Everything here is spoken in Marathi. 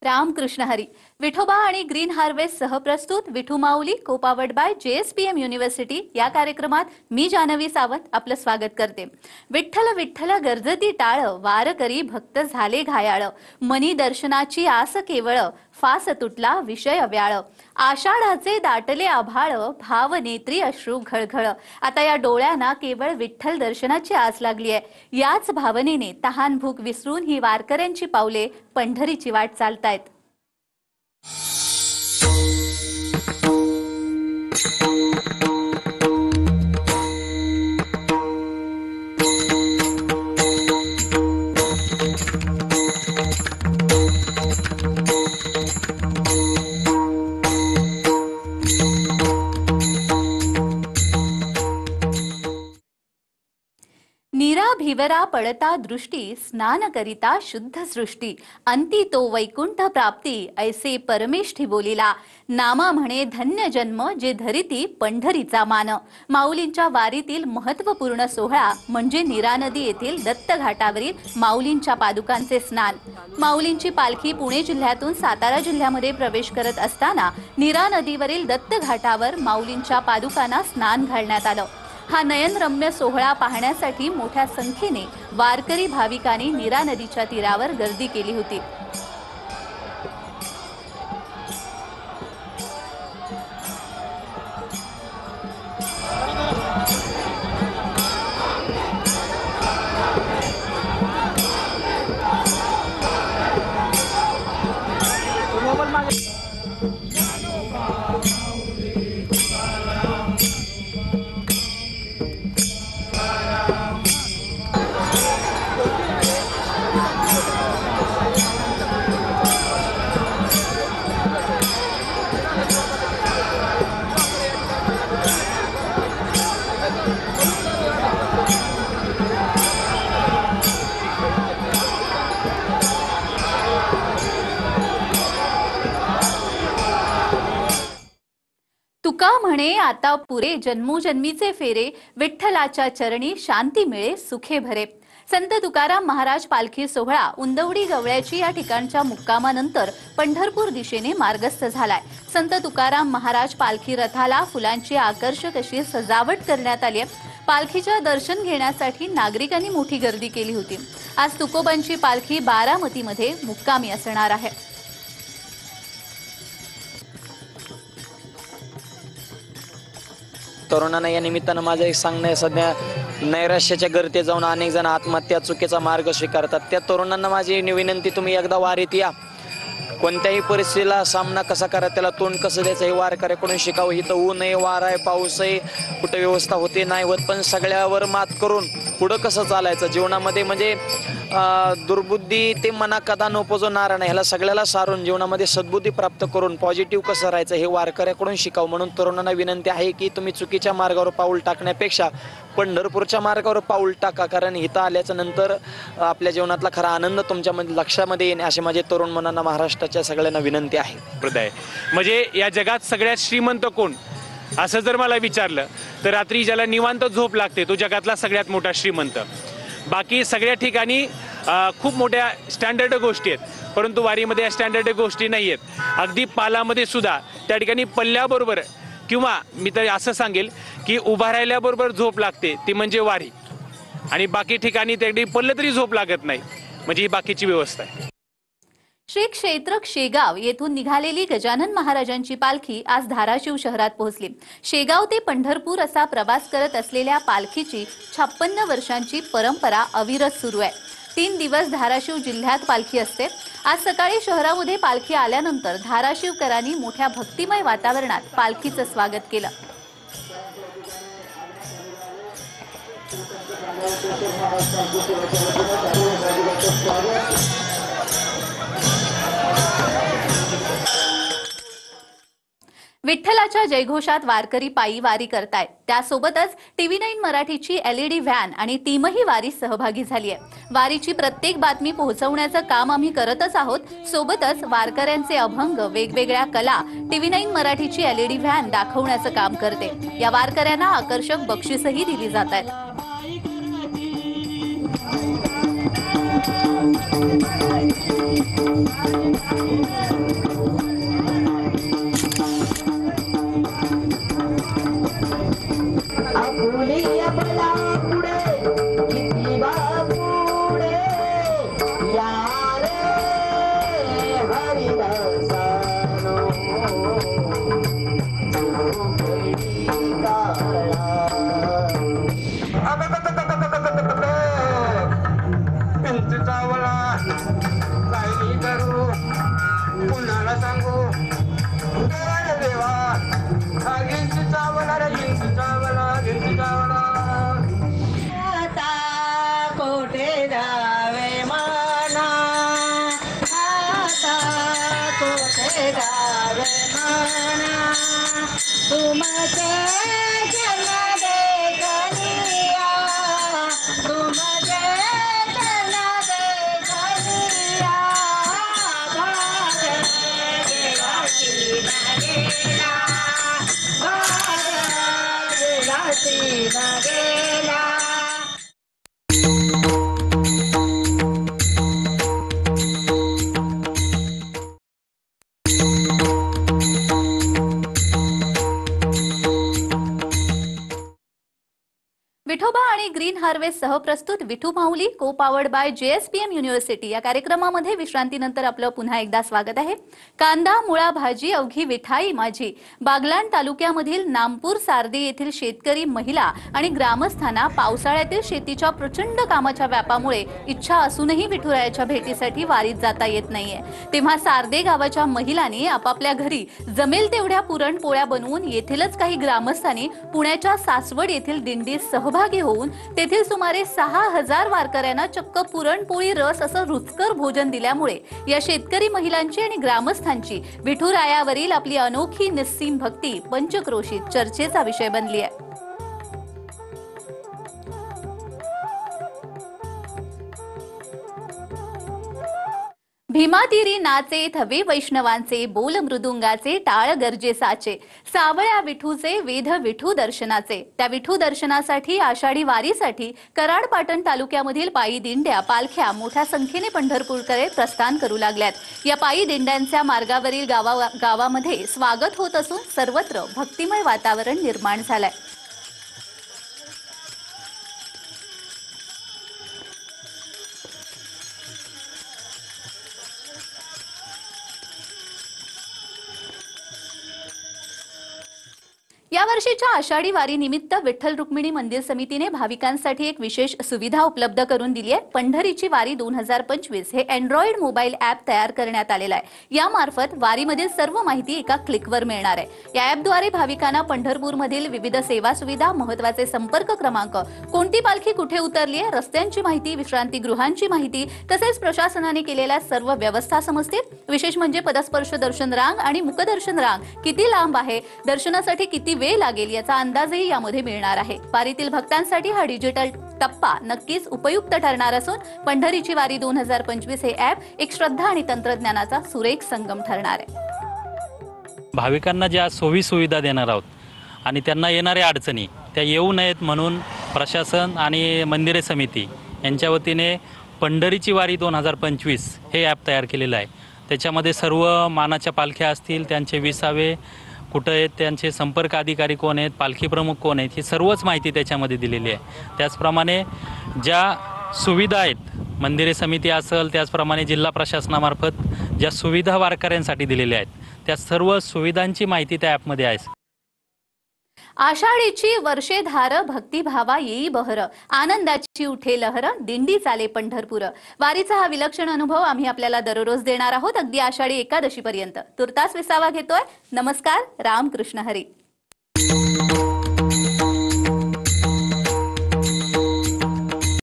रामकृष्ण हरी. विठोबा आणि ग्रीन हार्वेस्ट सहप्रस्तुत विठू माऊली कोपावड बाय JSPM युनिव्हर्सिटी या कार्यक्रमात मी जानवी सावंत आपलं स्वागत करते. विठ्ठल विठ्ठल गरजती टाळ, वार करी भक्त झाले घायाळ, मनी दर्शनाची आस केवळ, फास तुटला विषय व्याळ, आषाढाचे दाटले आभाळ, भाव नेत्री अश्रू घळघळ. आता या डोळ्यांना केवळ विठ्ठल दर्शनाची आस लागली आहे. याच भावनेने तहान भूक विसरून ही वारकऱ्यांची पावले पंढरीची वाट चालतायत. नीरा भिवरा पडता दृष्टी, स्नान करिता शुद्ध सृष्टी, अंती तो वैकुंठ प्राप्ती, ऐसे परमेष्ठी बोलिला. नामा म्हणे धन्य जन्म, जे धरिती पंढरीचा मान. माऊलींच्या वारीतील महत्त्वपूर्ण सोहळा म्हणजे नीरा नदी येथील दत्त घाटावरील माऊलींच्या पादुकांचे स्नान. माऊलींची पालखी पुणे जिल्ह्यातून सातारा जिल्ह्यामध्ये प्रवेश करत असताना नीरा नदीवरील दत्त घाटावर माऊलींच्या पादुकांना स्नान घालण्यात आलं. हा नयनरम्य सोहळा पाहण्यासाठी मोठ्या संख्येने वारकरी भाविकांनी नीरा नदीच्या तीरावर गर्दी केली होती. तुका म्हणे आता पुरे जन्मोजन्मीचे फेरे, विठ्ठलाच्या चरणी शांती मिळे सुखे भरे. संत तुकाराम महाराज पालखी सोहळा उंदवडी गवळ्याची या ठिकाणच्या मुक्कामानंतर पंढरपूर दिशेने मार्गस्थ झालाय. संत तुकाराम महाराज पालखी रथाला फुलांची आकर्षक अशी सजावट करण्यात आली आहे. पालखीच्या दर्शन घेण्यासाठी नागरिकांनी मोठी गर्दी केली होती. आज तुकोबांची पालखी बारामतीमध्ये मुक्कामी असणार आहे. तरुणांना या निमित्तानं माझं एक सांगणं आहे, सध्या नैराश्याच्या गर्तेत जाऊन अनेक जण आत्महत्या चुकीचा मार्ग स्वीकारतात. त्या तरुणांना माझी विनंती, तुम्ही एकदा वारीत या. कोणत्याही परिस्थितीला सामना कसा करा, त्याला तोंड कसं द्यायचं हे वारकऱ्याकडून शिकावं. इथं ऊन आहे, वारा आहे, पाऊस आहे, कुठं व्यवस्था होते नाही होत, पण सगळ्यावर मात करून पुढं कसं चालायचं जीवनामध्ये. म्हणजे दुर्बुद्धी ते मना कदा नोपोजो नारा नाही, ह्याला सगळ्याला सारून जीवनामध्ये सद्बुद्धी प्राप्त करून पॉझिटिव्ह कसं राहायचं हे वारकऱ्याकडून शिकावं. म्हणून तरुणांना विनंती आहे की तुम्ही चुकीच्या मार्गावर पाऊल टाकण्यापेक्षा पंढरपूरच्या मार्गावर पाऊल टाका, कारण इथं आल्याच्या नंतर आपल्या जीवनातला खरा आनंद तुमच्या लक्षामध्ये येणे असे माझे तरुण मनांना महाराष्ट्राच्या सगळ्यांना विनंती आहे. म्हणजे या जगात सगळ्यात श्रीमंत कोण असं जर मला विचारलं तर रात्री ज्याला निवांत झोप लागते तो जगातला सगळ्यात मोठा श्रीमंत. बाकी सगळ्या ठिकाणी खूप मोठ्या स्टँडर्ड गोष्टी आहेत, परंतु वारीमध्ये या स्टँडर्ड गोष्टी नाही आहेत. अगदी पालामध्ये सुद्धा त्या ठिकाणी पल्ल्याबरोबर किंवा मी तर असं सांगेल की उभा राहिल्याबरोबर झोप लागते ती म्हणजे वारी, आणि बाकी ठिकाणी त्या पल्लं तरी झोप लागत नाही, म्हणजे ही बाकीची व्यवस्था आहे. श्री क्षेत्र शेगाव येथून निघालेली गजानन महाराजांची पालखी आज धाराशिव शहरात पोहोचली. शेगाव ते पंढरपूर असा प्रवास करत असलेल्या पालखीची 56 वर्षांची परंपरा अविरत सुरू आहे. 3 दिवस धाराशिव जिल्ह्यात पालखी असते. आज सकाळी शहरामध्ये पालखी आल्यानंतर धाराशिवकरांनी मोठ्या भक्तिमय वातावरणात पालखीचं स्वागत केलं. विठ्ठलाच्या जयघोषात वारकरी पायी वारी करतायत. त्यासोबतच TV9 मराठीची LED व्हॅन आणि टीमही वारीत सहभागी झाली आहे. वारीची प्रत्येक बातमी पोहोचवण्याचं काम आम्ही करतच आहोत. सोबतच वारकऱ्यांचे अभंग, वेगवेगळ्या कला TV9 मराठीची LED व्हॅन दाखवण्याचं काम करते. या वारकऱ्यांना आकर्षक बक्षीसही दिली जात आहेत. विठोबा आणि ग्रीन हार्वेस्ट सह प्रस्तुत विठू माऊली को पावर्ड बाय JSPM युनिव्हर्सिटी या कार्यक्रमामध्ये विश्रांतीनंतर आपलं पुन्हा एकदा स्वागत आहे। कांदा मुळा भाजी अवघी विठाई माझी बागलाण तालुक्यामधील नामपूर सार्दी येथील शेतकरी महिला आणि ग्रामस्थांना पावसाळ्यातील शेतीच्या प्रचंड कामाच्या व्यापामुळे इच्छा असूनही विठुरायाच्या भेटीसाठी वारीत जाता येत नाहीये। तेव्हा सार्दे गावाच्या महिलांनी आपापल्या घरी जमेल तेवढ्या पुरणपोळ्या बनवून येथीलच काही ग्रामस्थांनी पुण्याच्या सासवड येथील दिंडीत सहभागी होऊन तेथील सुमारे 6000 वारकऱ्यांना चक्क पुरणपोळी रस असं रुचकर भोजन दिल्यामुळे या शेतकरी महिलांची आणि ग्रामस्थांची विठुरायावरील आपली अनोखी निस्सीम भक्ती पंचक्रोशीत चर्चेचा विषय बनली आहे। भीमातीरी नाचे थवे वैष्णवांचे बोल मृदुंगाचे टाळ गरजे साचे सावळ्या विठूचे वेध विठू दर्शनाचे। त्या विठू दर्शनासाठी आषाढी वारीसाठी कराड पाटण तालुक्यामधील पायी दिंड्या पालख्या मोठ्या संख्येने पंढरपूरकडे प्रस्थान करू लागल्यात। या पायी दिंड्यांच्या मार्गावरील गावामध्ये स्वागत होत असून सर्वत्र भक्तिमय वातावरण निर्माण झालंय। या वर्षीच्या आषाढी वारी निमित्त विठ्ठल रुक्मिणी मंदिर समितीने भाविकांसाठी एक विशेष सुविधा उपलब्ध करून दिली आहे। पंढरीची वारी 2025 हे अँड्रॉइड मोबाईल ॲप तयार करण्यात आलेलं आहे। यामार्फत वारीमधील सर्व माहिती एका क्लिकवर मिळणार आहे। या ॲपद्वारे भाविकांना पंढरपूरमधील विविध सेवा सुविधा, महत्त्वाचे संपर्क क्रमांक, कोणती पालखी कुठे उतरली आहे, रस्त्यांची माहिती, विश्रांतीगृहांची माहिती तसेच प्रशासनाने केलेल्या सर्व व्यवस्था समजतील। विशेष म्हणजे पदस्पर्श दर्शन रांग आणि मुखदर्शन रांग किती लांब आहे, दर्शनासाठी किती वेळ लागेल याचा अंदाजही यामध्ये मिळणार आहे। वारीतील भक्तांसाठी हा डिजिटल टप्पा नक्कीच उपयुक्त ठरणार असून पंढरीची वारी 2025 हे ॲप एक श्रद्धा आणि तंत्रज्ञानाचा सुरेख संगम ठरणार आहे। भाविकांना ज्या सोयी सुविधा देणार आहोत आणि त्यांना येणाऱ्या अडचणी त्या येऊ नयेत म्हणून प्रशासन आणि मंदिरे समिती यांच्या वतीने पंढरीची वारी 2025 हे ॲप तयार केलेलं आहे। त्याच्यामध्ये सर्व मानाच्या पालख्या असतील, त्यांचे विसावे कुठं आहेत, त्यांचे संपर्क अधिकारी कोण आहेत, पालखी प्रमुख कोण आहेत, ही सर्वच माहिती त्याच्यामध्ये दिलेली आहे। त्याचप्रमाणे ज्या सुविधा आहेत मंदिरे समिती असेल, त्याचप्रमाणे जिल्हा प्रशासनामार्फत ज्या सुविधा वारकऱ्यांसाठी दिलेल्या आहेत त्या सर्व सुविधांची माहिती त्या ॲपमध्ये आहे। आषाढीची वर्षेधार भक्तिभावा येई बहर आनंदाची उठे लहर दिंडी चाले पंढरपूर। वारीचा हा विलक्षण अनुभव आम्ही आपल्याला दररोज देणार आहोत अगदी आषाढी एकादशी पर्यंत। तुर्तास विसावा घेतोय। नमस्कार, रामकृष्ण हरी।